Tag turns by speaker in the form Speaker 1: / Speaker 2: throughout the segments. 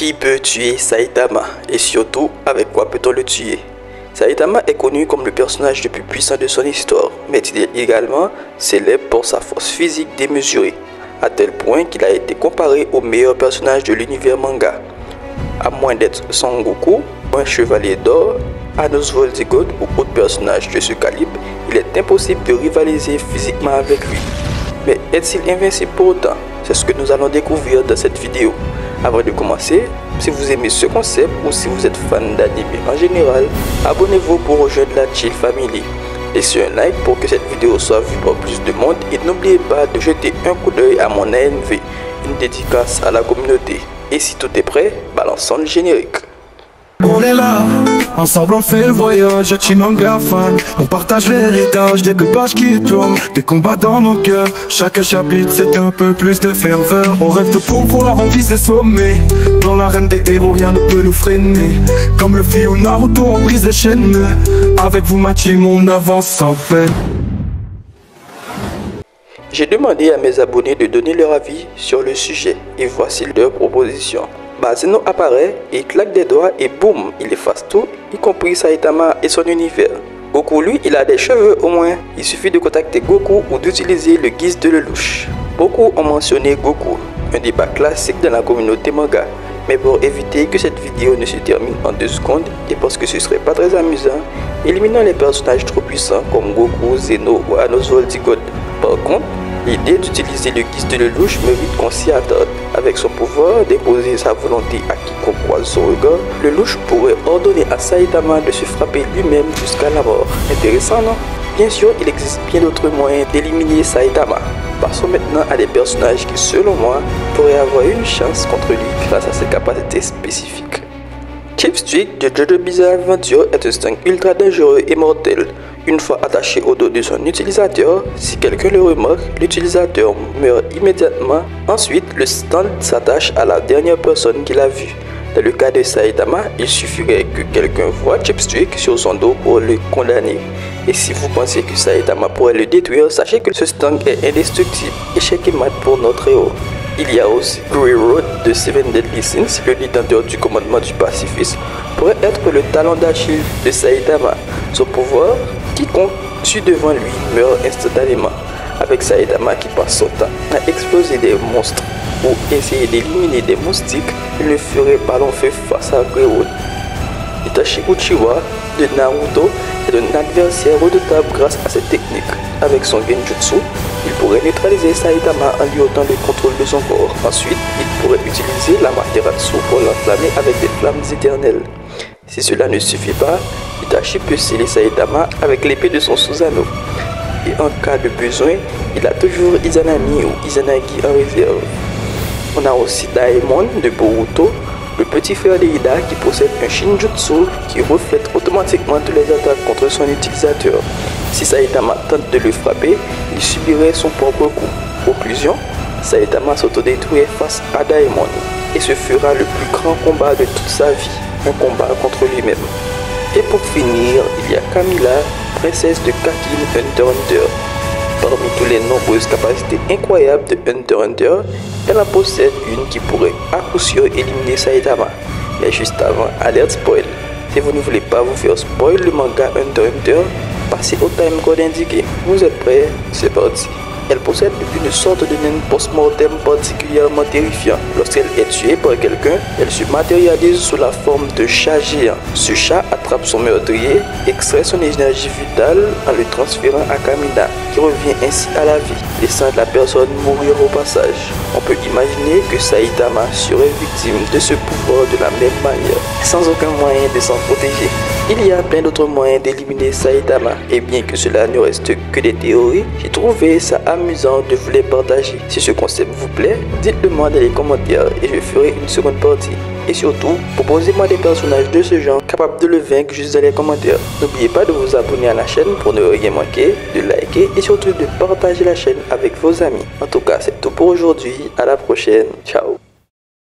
Speaker 1: Qui peut tuer Saitama et surtout avec quoi peut-on le tuer? Saitama est connu comme le personnage le plus puissant de son histoire, mais il est également célèbre pour sa force physique démesurée, à tel point qu'il a été comparé au meilleur personnage de l'univers manga. À moins d'être Son Goku, un chevalier d'or, Anos Voltigod ou autre personnage de ce calibre, il est impossible de rivaliser physiquement avec lui. Mais est-il invincible pour autant? C'est ce que nous allons découvrir dans cette vidéo. Avant de commencer, si vous aimez ce concept ou si vous êtes fan d'anime en général, abonnez-vous pour rejoindre la Chill Family. Laissez un like pour que cette vidéo soit vue par plus de monde et n'oubliez pas de jeter un coup d'œil à mon AMV, une dédicace à la communauté. Et si tout est prêt, balançons le générique.
Speaker 2: On est là, ensemble on fait le voyage, Chinanga fan. On partage l'héritage des 2 pages qui tournent, des combats dans nos cœurs. Chaque chapitre c'est un peu plus de ferveur. On rêve de pouvoir on vise les sommets. Dans l'arène des héros rien ne peut nous freiner. Comme le fil ou Naruto on brise les chaînes. Avec vous ma team on avance sans peine.
Speaker 1: J'ai demandé à mes abonnés de donner leur avis sur le sujet et voici leurs propositions. Bazeno apparaît, il claque des doigts et boum, il efface tout, y compris Saitama et son univers. Goku lui, il a des cheveux au moins, il suffit de contacter Goku ou d'utiliser le guise de Lelouch. Beaucoup ont mentionné Goku, un débat classique dans la communauté manga. Mais pour éviter que cette vidéo ne se termine en 2 secondes et parce que ce serait pas très amusant, éliminons les personnages trop puissants comme Goku, Zeno ou Anos Voltigod. Par contre, l'idée d'utiliser le guise de Lelouch mérite qu'on s'y attarde. Avec son pouvoir d'imposer sa volonté à quiconque croise son regard, Lelouch pourrait ordonner à Saitama de se frapper lui-même jusqu'à la mort. Intéressant, non? Bien sûr, il existe bien d'autres moyens d'éliminer Saitama. Passons maintenant à des personnages qui, selon moi, pourraient avoir une chance contre lui grâce à ses capacités spécifiques. Chipstick de JoJo Bizarre Adventure est un stang ultra dangereux et mortel. Une fois attaché au dos de son utilisateur, si quelqu'un le remarque, l'utilisateur meurt immédiatement. Ensuite, le stand s'attache à la dernière personne qu'il a vue. Dans le cas de Saitama, il suffirait que quelqu'un voit Chipstick sur son dos pour le condamner. Et si vous pensez que Saitama pourrait le détruire, sachez que ce stang est indestructible. Échec et mat pour notre héros. Il y a aussi Grey Road de Seven Deadly Sins, le détenteur du commandement du pacifisme, pourrait être le talon d'Achille de Saitama. Son pouvoir, quiconque suit devant lui meurt instantanément. Avec Saitama qui passe son temps à exploser des monstres ou essayer d'éliminer des moustiques, il ne ferait pas long feu face à Grey Road. Itachi Uchiwa de Naruto est un adversaire redoutable grâce à cette technique. Avec son genjutsu, il pourrait neutraliser Saitama en lui ôtant le contrôle de son corps. Ensuite, il pourrait utiliser l'Amaterasu pour l'enflammer avec des flammes éternelles. Si cela ne suffit pas, Itachi peut sceller Saitama avec l'épée de son Susanoo. Et en cas de besoin, il a toujours Izanami ou Izanagi en réserve. On a aussi Daemon de Boruto, le petit frère de Ida qui possède un Shinjutsu qui reflète automatiquement toutes les attaques contre son utilisateur. Si Saitama tente de le frapper, il subirait son propre coup. Conclusion, Saitama s'autodétruit face à Daemon et ce fera le plus grand combat de toute sa vie, un combat contre lui-même. Et pour finir, il y a Camilla, princesse de Kakin Hunter x Hunter. Parmi toutes les nombreuses capacités incroyables de Hunter x Hunter, elle en possède une qui pourrait à coup sûr éliminer Saitama. Mais juste avant, alerte spoil. Si vous ne voulez pas vous faire spoil le manga Hunter x Hunter, passez au timecode indiqué. Vous êtes prêts? C'est parti. Elle possède une sorte de naine post-mortem particulièrement terrifiant. Lorsqu'elle est tuée par quelqu'un, elle se matérialise sous la forme de chat géant. Ce chat attrape son meurtrier, extrait son énergie vitale en le transférant à Kamina, qui revient ainsi à la vie, laissant la personne mourir au passage. On peut imaginer que Saitama serait victime de ce pouvoir de la même manière, sans aucun moyen de s'en protéger. Il y a plein d'autres moyens d'éliminer Saitama, et bien que cela ne reste que des théories, j'ai trouvé ça amusant de vous les partager. Si ce concept vous plaît, dites-le moi dans les commentaires et je ferai une seconde partie. Et surtout, proposez-moi des personnages de ce genre capables de le vaincre juste dans les commentaires. N'oubliez pas de vous abonner à la chaîne pour ne rien manquer, de liker et surtout de partager la chaîne avec vos amis. En tout cas, c'est tout pour aujourd'hui. À la prochaine. Ciao.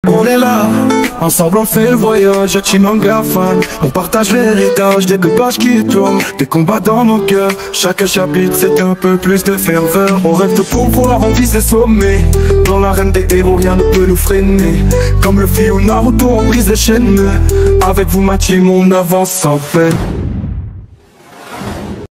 Speaker 2: On est là, Ensemble on fait le voyage, Chinanga fan. On partage l'héritage des deux pages qui tournent, des combats dans nos cœurs. Chaque chapitre c'est un peu plus de ferveur. On rêve de pouvoir en viser des sommets. Dans l'arène des héros rien ne peut nous freiner. Comme le fil ou Naruto on brise les chaînes. Avec vous ma team on avance sans peine.